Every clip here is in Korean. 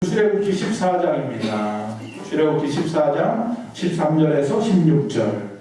출애굽기 14장입니다. 출애굽기 14장 13절에서 16절.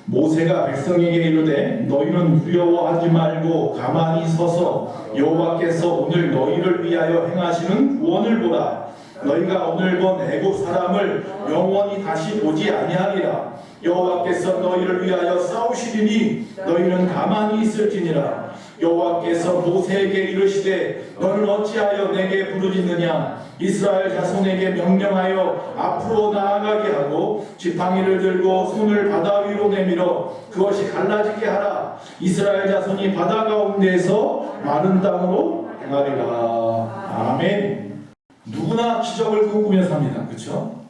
모세가 백성에게 이르되 너희는 두려워하지 말고 가만히 서서 여호와께서 오늘 너희를 위하여 행하시는 구원을 보라. 너희가 오늘 본 애굽 사람을 영원히 다시 보지 아니하리라. 여호와께서 너희를 위하여 싸우시리니 너희는 가만히 있을지니라. 여호와께서 모세에게 이르시되 너는 어찌하여 내게 부르짖느냐. 이스라엘 자손에게 명령하여 앞으로 나아가게 하고 지팡이를 들고 손을 바다 위로 내밀어 그것이 갈라지게 하라. 이스라엘 자손이 바다 가운데에서 마른 땅으로 행하리라. 아멘. 누구나 기적을 꿈꾸며 삽니다. 그렇죠?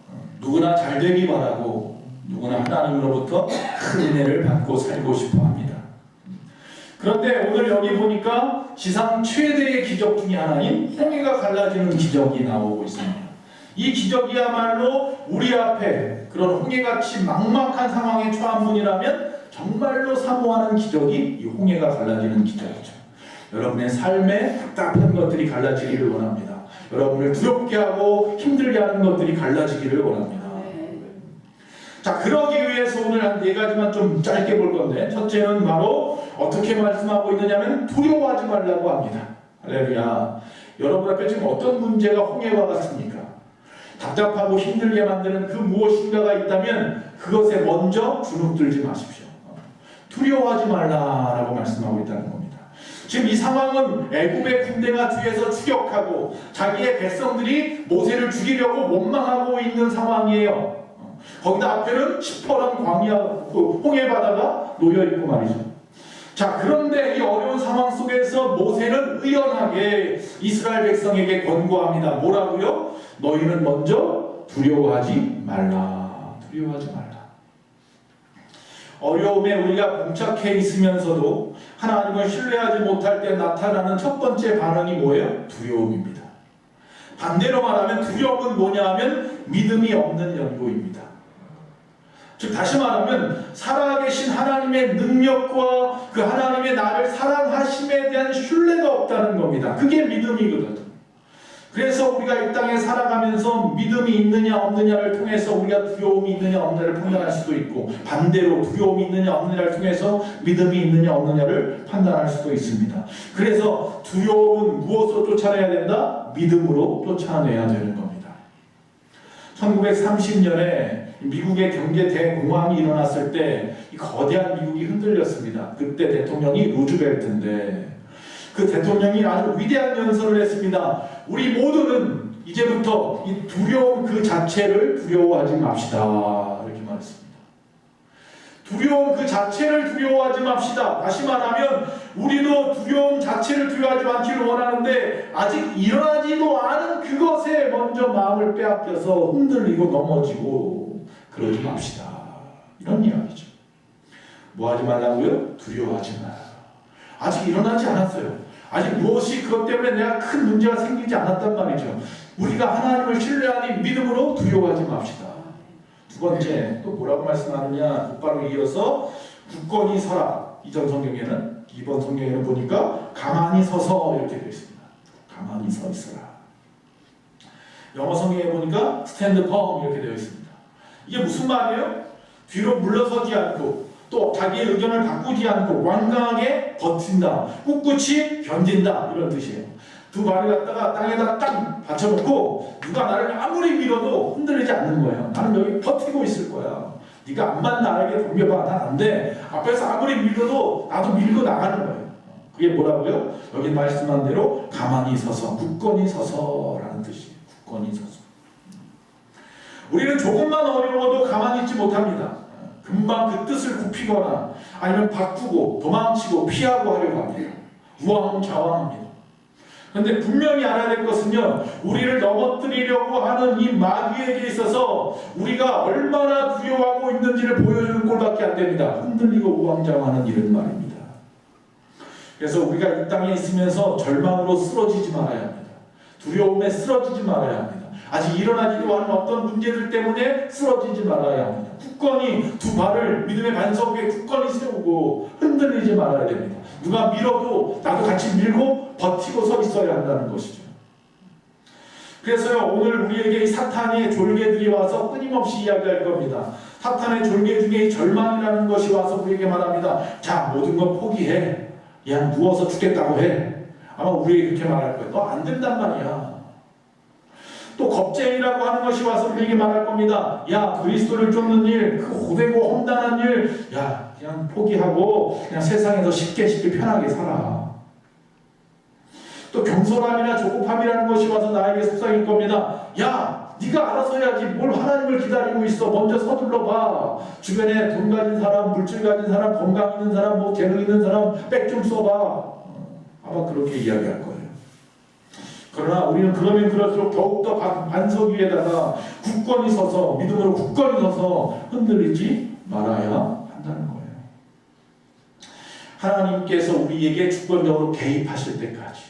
누구나 잘 되기 바라고 누구나 하나님으로부터 큰 은혜를 받고 살고 싶어 합니다. 그런데 오늘 여기 보니까 지상 최대의 기적 중에 하나인 홍해가 갈라지는 기적이 나오고 있습니다. 이 기적이야말로 우리 앞에 그런 홍해같이 막막한 상황에 처한 분이라면 정말로 사모하는 기적이 이 홍해가 갈라지는 기적이죠. 여러분의 삶에 답답한 것들이 갈라지기를 원합니다. 여러분을 두렵게 하고 힘들게 하는 것들이 갈라지기를 원합니다. 자, 그러기 위해서 오늘 한 4가지만 좀 짧게 볼 건데, 첫째는 바로 어떻게 말씀하고 있느냐면 두려워하지 말라고 합니다. 할렐루야. 여러분 앞에 지금 어떤 문제가 홍해와 같습니까? 답답하고 힘들게 만드는 그 무엇인가가 있다면 그것에 먼저 주눅들지 마십시오. 두려워하지 말라라고 말씀하고 있다는 겁니다. 지금 이 상황은 애굽의 군대가 뒤에서 추격하고 자기의 백성들이 모세를 죽이려고 원망하고 있는 상황이에요. 거기다 앞에는 시퍼런 광야, 홍해 바다가 놓여있고 말이죠. 자, 그런데 이 어려운 상황 속에서 모세는 의연하게 이스라엘 백성에게 권고합니다. 뭐라고요? 너희는 먼저 두려워하지 말라. 두려워하지 말라. 어려움에 우리가 봉착해 있으면서도 하나님을 신뢰하지 못할 때 나타나는 첫 번째 반응이 뭐예요? 두려움입니다. 반대로 말하면 두려움은 뭐냐 하면 믿음이 없는 연고입니다. 즉 다시 말하면 살아계신 하나님의 능력과 그 하나님의 나를 사랑하심에 대한 신뢰가 없다는 겁니다. 그게 믿음이거든. 그래서 우리가 이 땅에 살아가면서 믿음이 있느냐 없느냐를 통해서 우리가 두려움이 있느냐 없느냐를 판단할 수도 있고, 반대로 두려움이 있느냐 없느냐를 통해서 믿음이 있느냐 없느냐를 판단할 수도 있습니다. 그래서 두려움은 무엇으로 쫓아내야 된다? 믿음으로 쫓아내야 되는 겁니다. 1930년에 미국의 경제 대공황이 일어났을 때 이 거대한 미국이 흔들렸습니다. 그때 대통령이 루즈벨트인데 그 대통령이 아주 위대한 연설을 했습니다. 우리 모두는 이제부터 이 두려움 그 자체를 두려워하지 맙시다. 이렇게 말했습니다. 두려움 그 자체를 두려워하지 맙시다. 다시 말하면 우리도 두려움 자체를 두려워하지 않기를 원하는데 아직 일어나지도 않은 그것에 먼저 마음을 빼앗겨서 흔들리고 넘어지고 그러지 맙시다. 이런 이야기죠. 뭐 하지 말라고요? 두려워하지 마라. 아직 일어나지 않았어요. 아직 무엇이 그것 때문에 내가 큰 문제가 생기지 않았단 말이죠. 우리가 하나님을 신뢰하니 믿음으로 두려워하지 맙시다. 두 번째, 또 뭐라고 말씀하느냐? 곧바로 이어서 굳건히 서라. 이전 성경에는, 이번 성경에는 보니까 가만히 서서 이렇게 되어 있습니다. 가만히 서 있어라. 영어 성경에 보니까 stand firm 이렇게 되어 있습니다. 이게 무슨 말이에요? 뒤로 물러서지 않고 또 자기의 의견을 바꾸지 않고 완강하게 버틴다. 꿋꿋이 견딘다. 이런 뜻이에요. 두 발을 갖다가 땅에다 딱 받쳐놓고 누가 나를 아무리 밀어도 흔들리지 않는 거예요. 나는 여기 버티고 있을 거야. 네가 암만 나에게 덤벼봐. 난 안 돼. 앞에서 아무리 밀어도 나도 밀고 나가는 거예요. 그게 뭐라고요? 여기 말씀한 대로 가만히 서서, 굳건히 서서라는 뜻이에요. 굳건히 서서. 우리는 조금만 어려워도 가만히 있지 못합니다. 금방 그 뜻을 굽히거나 아니면 바꾸고 도망치고 피하고 하려고 합니다. 우왕좌왕합니다. 그런데 분명히 알아야 될 것은요, 우리를 넘어뜨리려고 하는 이 마귀에게 있어서 우리가 얼마나 두려워하고 있는지를 보여주는 꼴밖에 안 됩니다. 흔들리고 우왕좌왕하는 이런 말입니다. 그래서 우리가 이 땅에 있으면서 절망으로 쓰러지지 말아야 합니다. 두려움에 쓰러지지 말아야 합니다. 아직 일어나지도 않은 어떤 문제들 때문에 쓰러지지 말아야 합니다. 굳건히 두 발을 믿음의 반석 위에 굳건히 세우고 흔들리지 말아야 됩니다. 누가 밀어도 나도 같이 밀고 버티고 서 있어야 한다는 것이죠. 그래서요, 오늘 우리에게 이 사탄의 졸개들이 와서 끊임없이 이야기할 겁니다. 사탄의 졸개 중에 이 절망이라는 것이 와서 우리에게 말합니다. 자, 모든 거 포기해. 그냥 누워서 죽겠다고 해. 아마 우리에게 그렇게 말할 거예요. 너 안 된단 말이야. 또 겁쟁이라고 하는 것이 와서 우리에게 말할 겁니다. 야, 그리스도를 쫓는 일, 그 고되고 험난한 일, 야, 그냥 포기하고 그냥 세상에서 쉽게 편하게 살아. 또 경솔함이나 조급함이라는 것이 와서 나에게 속삭일 겁니다. 야, 네가 알아서 해야지. 뭘 하나님을 기다리고 있어. 먼저 서둘러 봐. 주변에 돈 가진 사람, 물질 가진 사람, 건강 있는 사람, 뭐 재능 있는 사람 백 좀 써봐. 아마 그렇게 이야기할 거예요. 그러나 우리는 그러면 그럴수록 더욱더 반석 위에다가 굳건히 서서, 믿음으로 굳건히 서서 흔들리지 말아야 한다는 거예요. 하나님께서 우리에게 주권적으로 개입하실 때까지,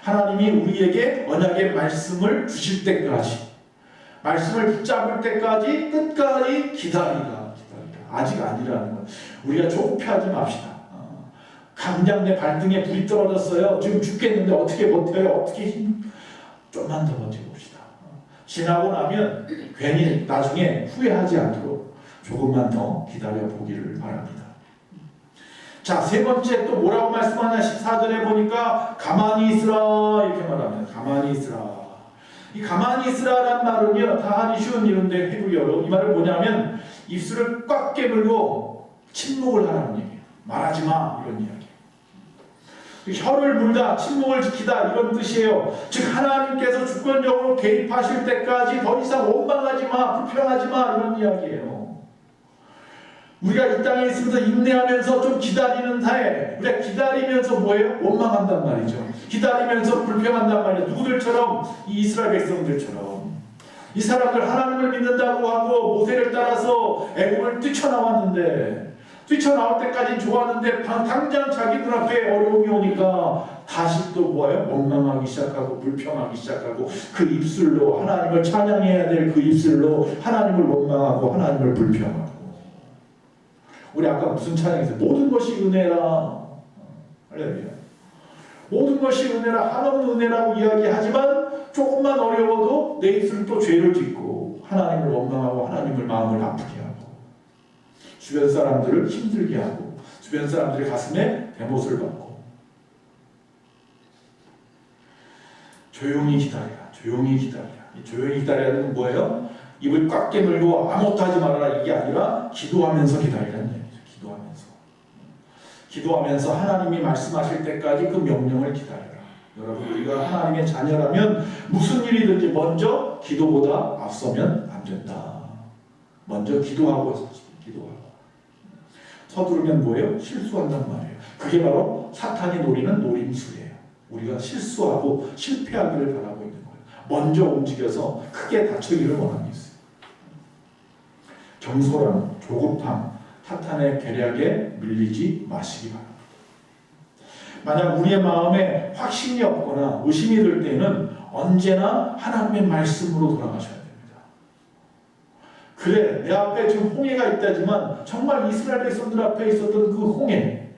하나님이 우리에게 언약의 말씀을 주실 때까지, 말씀을 붙잡을 때까지 끝까지 기다리라. 아직 아니라는 거예요. 우리가 조급해하지 맙시다. 당장 내 발등에 불이 떨어졌어요. 지금 죽겠는데 어떻게 버텨요? 어떻게 좀만 더 버텨봅시다. 지나고 나면 괜히 나중에 후회하지 않도록 조금만 더 기다려 보기를 바랍니다. 자, 세 번째 또 뭐라고 말씀하냐? 14절에 보니까 가만히 있으라 이렇게 말합니다. 가만히 있으라. 이 가만히 있으라라는 말은요, 다 하기 쉬운 일인데 히브리어로 이 말은 뭐냐면 입술을 꽉 깨물고 침묵을 하라는 얘기예요. 말하지 마, 이런 이야기. 혀를 물다, 침묵을 지키다, 이런 뜻이에요. 즉 하나님께서 주권적으로 개입하실 때까지 더 이상 원망하지 마, 불평하지 마, 이런 이야기예요. 우리가 이 땅에 있으면서 인내하면서 좀 기다리는 사이에 우리가 기다리면서 뭐예요? 원망한단 말이죠. 기다리면서 불평한단 말이에요. 누구들처럼? 이 이스라엘 백성들처럼. 이 사람들 하나님을 믿는다고 하고 모세를 따라서 애굽을 뛰쳐나왔는데, 뛰쳐나올 때까지 좋았는데 당장 자기 눈앞에 어려움이 오니까 다시 또 뭐예요? 원망하기 시작하고 불평하기 시작하고 그 입술로 하나님을 찬양해야 될 그 입술로 하나님을 원망하고 하나님을 불평하고. 우리 아까 무슨 찬양했어요? 모든 것이 은혜라. 할렐루야. 모든 것이 은혜라, 한없는 은혜라고 이야기하지만 조금만 어려워도 내 입술은 또 죄를 짓고 하나님을 원망하고 하나님을 마음을 아프게 하고 주변 사람들을 힘들게 하고 주변 사람들의 가슴에 대못을 받고. 조용히 기다리라. 조용히 기다리라. 이 조용히 기다리라는 건 뭐예요? 입을 꽉 깨물고 아무것도 하지 말아라, 이게 아니라 기도하면서 기다리라는 얘기죠. 기도하면서 하나님이 말씀하실 때까지 그 명령을 기다려라. 여러분, 우리가 하나님의 자녀라면 무슨 일이든지 먼저 기도보다 앞서면 안 된다. 먼저 기도하고 서두르면 뭐예요? 실수한단 말이에요. 그게 바로 사탄이 노리는 노림수예요. 우리가 실수하고 실패하기를 바라고 있는 거예요. 먼저 움직여서 크게 다치기를 원하고 있어요. 경솔함, 조급함, 사탄의 계략에 밀리지 마시기 바랍니다. 만약 우리의 마음에 확신이 없거나 의심이 들 때는 언제나 하나님의 말씀으로 돌아가셔야 됩니다. 그래, 내 앞에 지금 홍해가 있다지만 정말 이스라엘 백성들 앞에 있었던 그 홍해,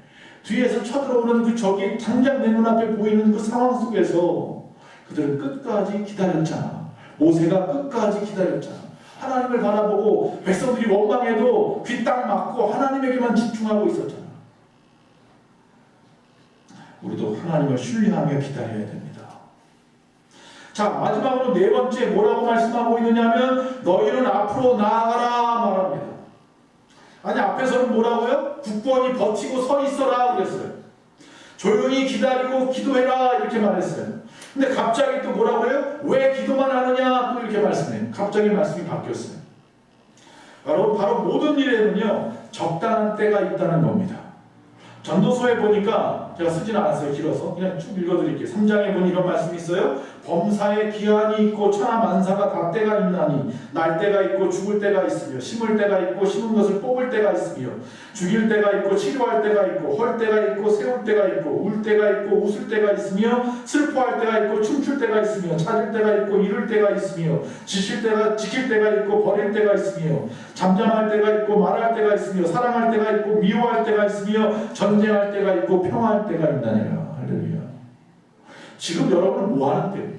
뒤에서 쳐들어오는 그 적이 당장 내 눈앞에 보이는 그 상황 속에서 그들은 끝까지 기다렸잖아. 모세가 끝까지 기다렸잖아. 하나님을 바라보고 백성들이 원망해도 귀 딱 막고 하나님에게만 집중하고 있었잖아. 우리도 하나님을 신뢰하며 기다려야 됩니다. 자, 마지막으로 네 번째 뭐라고 말씀하고 있느냐면 너희는 앞으로 나아가라 말합니다. 아니, 앞에서는 뭐라고요? 굳건히 버티고 서 있어라 그랬어요. 조용히 기다리고 기도해라 이렇게 말했어요. 근데 갑자기 또 뭐라고 해요? 왜 기도만 하느냐 또 이렇게 말씀해요. 갑자기 말씀이 바뀌었어요. 바로 모든 일에는요 적당한 때가 있다는 겁니다. 전도서에 보니까 제가 쓰지는 않았어요. 길어서 그냥 쭉 읽어드릴게요. 3장에 보니 이런 말씀이 있어요. 범사에 기한이 있고 천하 만사가 다 때가 있나니 날 때가 있고 죽을 때가 있으며 심을 때가 있고 심은 것을 뽑을 때가 있으며 죽일 때가 있고 치료할 때가 있고 헐 때가 있고 세울 때가 있고 울 때가 있고 웃을 때가 있으며 슬퍼할 때가 있고 춤출 때가 있으며 찾을 때가 있고 잃을 때가 있으며 지킬 때가 있고 버릴 때가 있으며 잠잠할 때가 있고 말할 때가 있으며 사랑할 때가 있고 미워할 때가 있으며 전쟁할 때가 있고 평화할 때가 있나니라. 할렐루야. 지금 여러분은 뭐 하는 때입니까?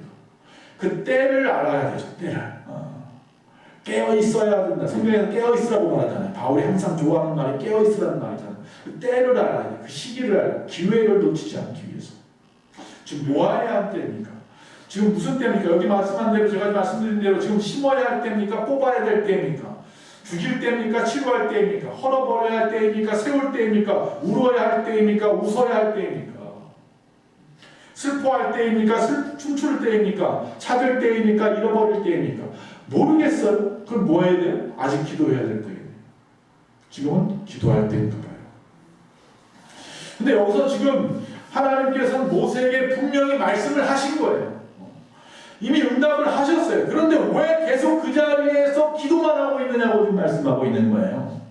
그 때를 알아야 되죠. 때를. 깨어 있어야 된다. 성경에서 깨어 있으라고 말하잖아요. 바울이 항상 좋아하는 말이 깨어 있으라는 말이잖아요. 그 때를 알아야 돼. 그 시기를 알아야 돼. 기회를 놓치지 않기 위해서. 지금 뭐 해야 할 때입니까? 지금 무슨 때입니까? 여기 말씀한 대로 제가 말씀드린 대로 지금 심어야 할 때입니까? 뽑아야 될 때입니까? 죽일 때입니까? 치료할 때입니까? 헐어버려야 할 때입니까? 세울 때입니까? 울어야 할 때입니까? 웃어야 할 때입니까? 슬퍼할 때입니까? 춤출 때입니까? 찾을 때입니까? 잃어버릴 때입니까? 모르겠어요. 그럼 뭐 해야 돼요? 아직 기도해야 될 때예요. 지금은 기도할 때인가 봐요. 근데 여기서 지금 하나님께서는 모세에게 분명히 말씀을 하신 거예요. 이미 응답을 하셨어요. 그런데 왜 계속 그 자리에서 기도만 하고 있느냐고 지금 말씀하고 있는 거예요.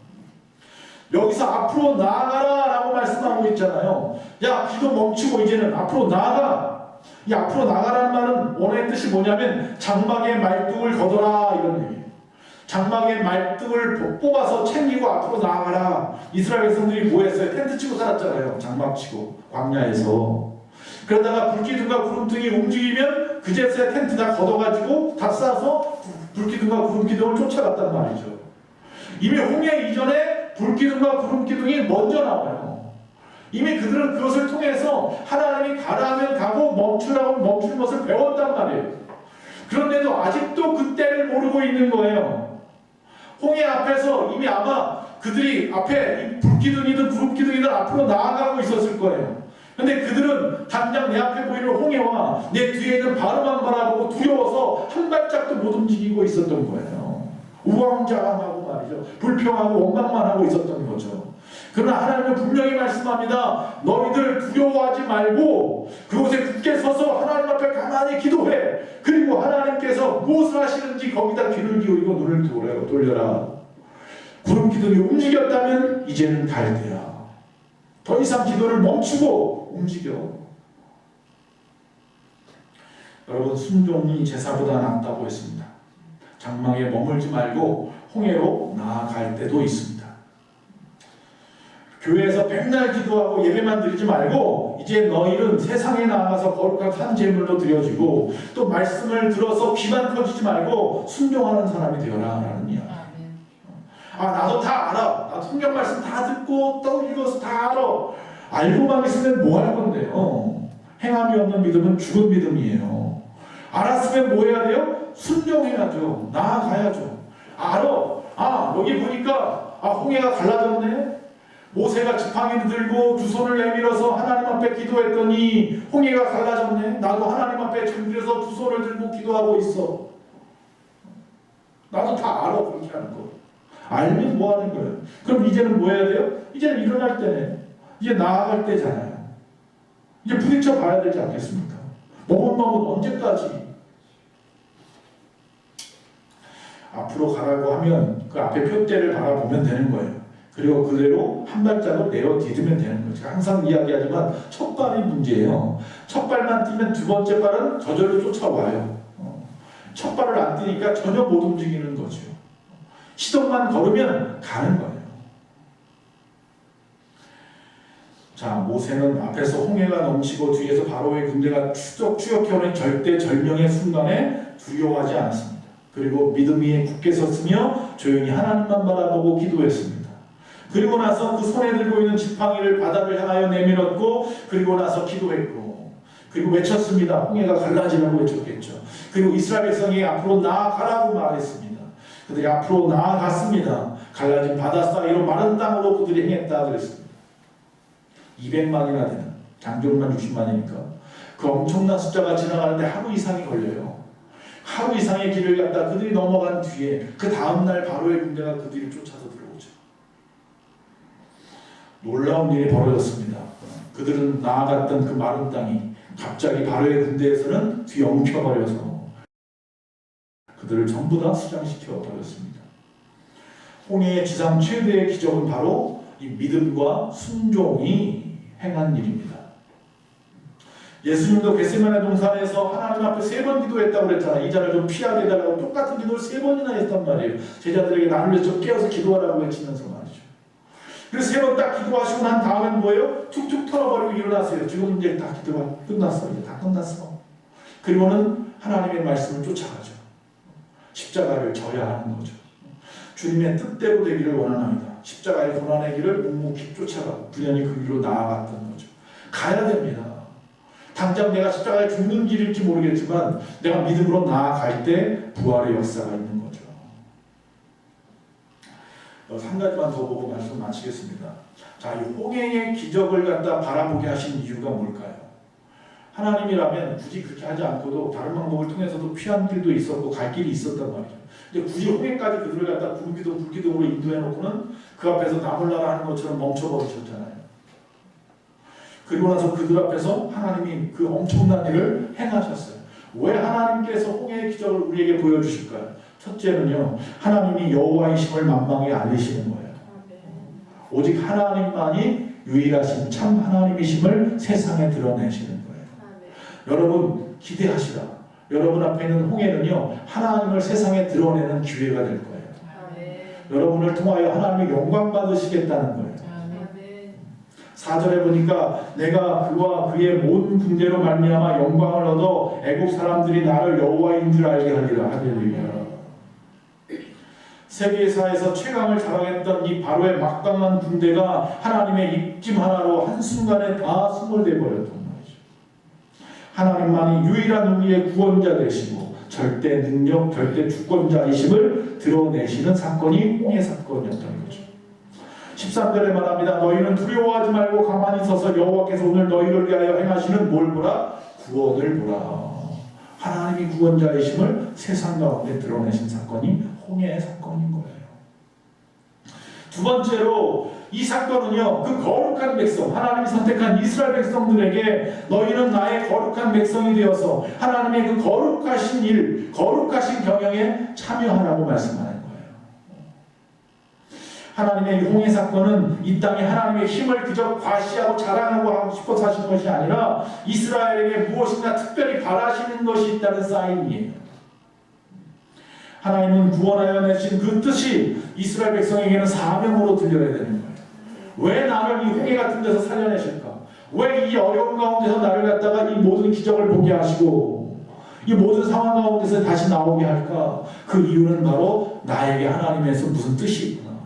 여기서 앞으로 나아가라 라고 말씀하고 있잖아요. 야, 기도 멈추고 이제는 앞으로 나아가. 이 앞으로 나가라는 말은 원어의 뜻이 뭐냐면 장막의 말뚝을 걷어라 이런 얘기예요. 장막의 말뚝을 뽑아서 챙기고 앞으로 나아가라. 이스라엘 백성들이 뭐 했어요? 텐트 치고 살았잖아요. 장막 치고 광야에서. 그러다가 불기둥과 구름등이 움직이면 그제서야 텐트 다 걷어가지고 다 싸서 불기둥과 구름기둥을 쫓아갔단 말이죠. 이미 홍해 이전에 불기둥과 구름기둥이 먼저 나와요. 이미 그들은 그것을 통해서 하나님이 가라 하면 가고 멈추라고 멈추는 것을 배웠단 말이에요. 그런데도 아직도 그 때를 모르고 있는 거예요. 홍해 앞에서 이미 아마 그들이 앞에 불기둥이든 구름기둥이든 앞으로 나아가고 있었을 거예요. 근데 그들은 당장 내 앞에 보이는 홍해와 내 뒤에 있는 바로만 바라보고 두려워서 한 발짝도 못 움직이고 있었던 거예요. 우왕좌왕하고 말이죠. 불평하고 원망만 하고 있었던 거죠. 그러나 하나님은 분명히 말씀합니다. 너희들 두려워하지 말고 그곳에 굳게 서서 하나님 앞에 가만히 기도해. 그리고 하나님께서 무엇을 하시는지 거기다 귀를 기울이고 눈을 돌려라. 구름 기둥이 움직였다면 이제는 갈 때야. 더 이상 기도를 멈추고 움직여. 여러분, 순종이 제사보다 낫다고 했습니다. 장막에 머물지 말고 홍해로 나아갈 때도 있습니다. 교회에서 맨날 기도하고 예배만 드리지 말고 이제 너희는 세상에 나가서 거룩한 산 제물로 드려지고 또 말씀을 들어서 귀만 커지지 말고 순종하는 사람이 되어라 라는 이야기. 나도 다 알아. 나 성경 말씀 다 듣고 또 읽어서 다 알아. 알고만 있으면 뭐 할 건데요? 행함이 없는 믿음은 죽은 믿음이에요. 알았으면 뭐 해야 돼요? 순종해야죠. 나아가야죠. 알아. 여기 보니까 홍해가 갈라졌네. 모세가 지팡이를 들고 두 손을 내밀어서 하나님 앞에 기도했더니 홍해가 갈라졌네. 나도 하나님 앞에 준비해서 두 손을 들고 기도하고 있어. 나도 다 알아. 그렇게 하는 거. 알면 뭐 하는 거예요? 그럼 이제는 뭐 해야 돼요? 이제는 일어날 때네. 이제 나아갈 때잖아요. 이제 부딪혀 봐야 되지 않겠습니까? 머뭇머뭇 언제까지? 앞으로 가라고 하면 그 앞에 표대를 바라보면 되는 거예요. 그리고 그대로 한 발짝을 내어 디디면 되는 거죠. 항상 이야기하지만 첫 발이 문제예요. 첫 발만 뛰면 두 번째 발은 저절로 쫓아와요. 첫 발을 안 뛰니까 전혀 못 움직이는 거죠. 시동만 걸으면 가는 거예요. 자, 모세는 앞에서 홍해가 넘치고 뒤에서 바로의 군대가 추격해오는 절대절명의 순간에 두려워하지 않았습니다. 그리고 믿음 위에 굳게 섰으며 조용히 하나님만 바라보고 기도했습니다. 그리고 나서 그 손에 들고 있는 지팡이를 바다를 향하여 내밀었고 그리고 나서 기도했고 그리고 외쳤습니다. 홍해가 갈라지라고 외쳤겠죠. 그리고 이스라엘 백성이 앞으로 나아가라고 말했습니다. 그들이 앞으로 나아갔습니다. 갈라진 바다 사이로 마른 땅으로 그들이 행했다 그랬습니다. 200만이나 되는 장정만 60만이니까 그 엄청난 숫자가 지나가는데 하루 이상이 걸려요. 하루 이상의 길을 갔다 그들이 넘어간 뒤에 그 다음날 바로의 군대가 그들을 쫓아서 들어오죠. 놀라운 일이 벌어졌습니다. 그들은 나아갔던 그 마른 땅이 갑자기 바로의 군대에서는 뒤엉켜버려서 그들을 전부 다 수장시켜 버렸습니다. 홍해의 지상 최대의 기적은 바로 이 믿음과 순종이 행한 일입니다. 예수님도 겟세마네 동산에서 하나님 앞에 3번 기도했다고 그랬잖아요. 이 자를 좀 피하게 해달라고 똑같은 기도를 3번이나 했단 말이에요. 제자들에게 나를 위해서 좀 깨워서 기도하라고 외치면서 말이죠. 그래서 3번 딱 기도하시고 난 다음엔 뭐예요? 툭툭 털어버리고 일어나세요. 지금 이제 다 기도가 끝났어. 이제 다 끝났어. 그리고는 하나님의 말씀을 쫓아가죠. 십자가를 져야 하는 거죠. 주님의 뜻대로 되기를 원하나이다. 십자가의 고난의 길을 묵묵히 쫓아가고 부연히 그 길로 나아갔던 거죠. 가야 됩니다. 당장 내가 십자가에 죽는 길일지 모르겠지만 내가 믿음으로 나아갈 때 부활의 역사가 있는 거죠. 한 가지만 더 보고 말씀 마치겠습니다. 자, 이 홍해의 기적을 갖다 바라보게 하신 이유가 뭘까요? 하나님이라면 굳이 그렇게 하지 않고도 다른 방법을 통해서도 피한 길도 있었고 갈 길이 있었단 말이죠. 근데 굳이 홍해까지 그들을 갖다 불기둥으로 인도해 놓고는 그 앞에서 나몰라라 하는 것처럼 멈춰버리셨잖아요. 그리고 나서 그들 앞에서 하나님이 그 엄청난 일을 행하셨어요. 왜 하나님께서 홍해의 기적을 우리에게 보여주실까요? 첫째는요, 하나님이 여호와이심을 만방에 알리시는 거예요. 오직 하나님만이 유일하신 참 하나님이심을 세상에 드러내시는 거예요. 여러분 기대하시라. 여러분 앞에 있는 홍해는요, 하나님을 세상에 드러내는 기회가 될 거예요. 여러분을 통하여 하나님의 영광 받으시겠다는 거예요. 4절에 보니까 내가 그와 그의 모든 군대로 말미암아 영광을 얻어 애국 사람들이 나를 여호와인 줄 알게 하리라. 할렐루야. 세계사에서 최강을 자랑했던 이 바로의 막강한 군대가 하나님의 입김 하나로 한순간에 다 수몰돼 버렸던 거죠. 하나님만이 유일한 우리의 구원자 되시고 절대 능력, 절대 주권자이심을 드러내시는 사건이 홍해 사건이었던 거죠. 13절에 말합니다. 너희는 두려워하지 말고 가만히 서서 여호와께서 오늘 너희를 위하여 행하시는 뭘 보라? 구원을 보라. 하나님이 구원자이심을 세상 가운데 드러내신 사건이 홍해의 사건인 거예요. 두 번째로 이 사건은요, 그 거룩한 백성, 하나님이 선택한 이스라엘 백성들에게 너희는 나의 거룩한 백성이 되어서 하나님의 그 거룩하신 일, 거룩하신 경영에 참여하라고 말씀하는 거예요. 하나님의 홍해 사건은 이 땅에 하나님의 힘을 그저 과시하고 자랑하고 하고 싶어서 하신 것이 아니라 이스라엘에게 무엇인가 특별히 바라시는 것이 있다는 사인이에요. 하나님은 구원하여 내신 그 뜻이 이스라엘 백성에게는 사명으로 들려야 되는 거예요. 왜 나를 이 홍해 같은 데서 살려내실까? 왜 이 어려운 가운데서 나를 갖다가 이 모든 기적을 보게 하시고 이 모든 상황 가운데서 다시 나오게 할까? 그 이유는 바로 나에게 하나님에서 무슨 뜻이 있구나.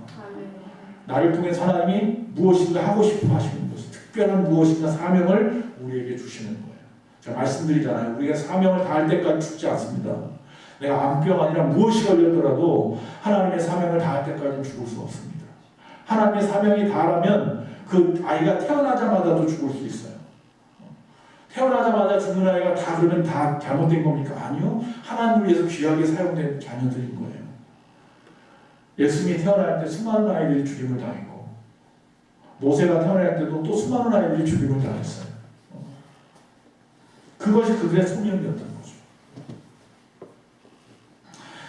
나를 통해서 하나님이 무엇인가 하고 싶어 하시는 것이 특별한 무엇인가 사명을 우리에게 주시는 거예요. 제가 말씀드리잖아요. 우리가 사명을 다할 때까지 죽지 않습니다. 내가 암병 아니라 무엇이 걸렸더라도 하나님의 사명을 다할 때까지는 죽을 수 없습니다. 하나님의 사명이 다하면 그 아이가 태어나자마자도 죽을 수 있어요. 태어나자마자 죽는 아이가 다 그러면 다 잘못된 겁니까? 아니요. 하나님을 위해서 귀하게 사용된 자녀들인 거예요. 예수님이 태어날 때 수많은 아이들이 죽임을 당했고 모세가 태어날 때도 또 수많은 아이들이 죽임을 당했어요. 그것이 그들의 소명이었던 거죠.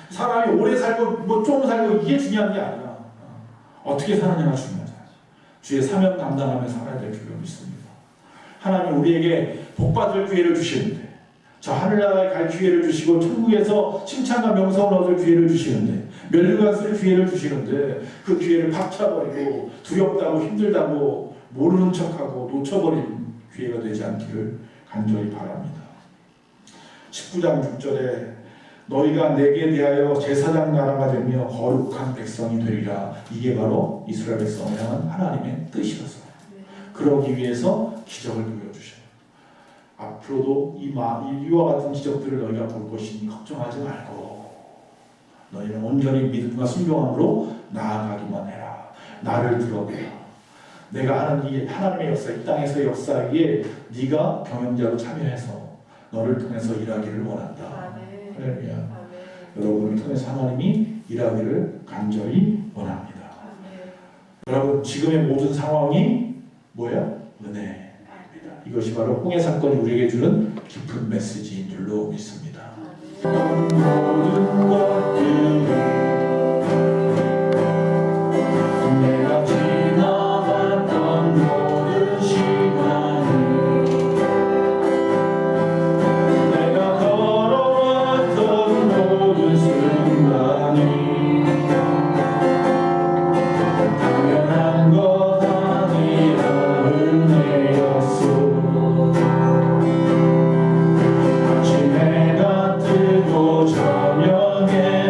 사람이 오래 살고 좀 살고 이게 중요한 게 아니라 어떻게 사느냐가 중요하잖아요. 주의 사명 감당하며 살아야 될 줄로 믿습니다. 하나님 우리에게 복받을 기회를 주시는데 저 하늘나라에 갈 기회를 주시고 천국에서 칭찬과 명성을 얻을 기회를 주시는데 멸류관 쓸 기회를 주시는데 그 기회를 박차버리고 두렵다고 힘들다고 모르는 척하고 놓쳐버린 기회가 되지 않기를 간절히 바랍니다. 19장 6절에 너희가 내게 대하여 제사장 나라가 되며 거룩한 백성이 되리라. 이게 바로 이스라엘 백성을 향한 하나님의 뜻이었어요. 그러기 위해서 기적을 보여주셔요. 앞으로도 이와 같은 기적들을 너희가 볼 것이니 걱정하지 말고 너희는 온전히 믿음과 순종함으로 나아가기만 해라. 나를 드러내라. 내가 하는 이 하나님의 역사, 이 땅에서의 역사에 네가 경영자로 참여해서 너를 통해서 일하기를 원한다. 할렐루야. 여러분을 통해서 하나님이 일하기를 간절히 원합니다. 여러분 지금의 모든 상황이 뭐예요? 은혜입니다. 이것이 바로 홍해 사건이 우리에게 주는 깊은 메시지인 줄로 믿습니다. 모든 것들이 내가 지나갔던 모든 시간을 내가 걸어왔던 모든 순간이 당연한 것 아니라 은혜였소. 마치 내가 저녁에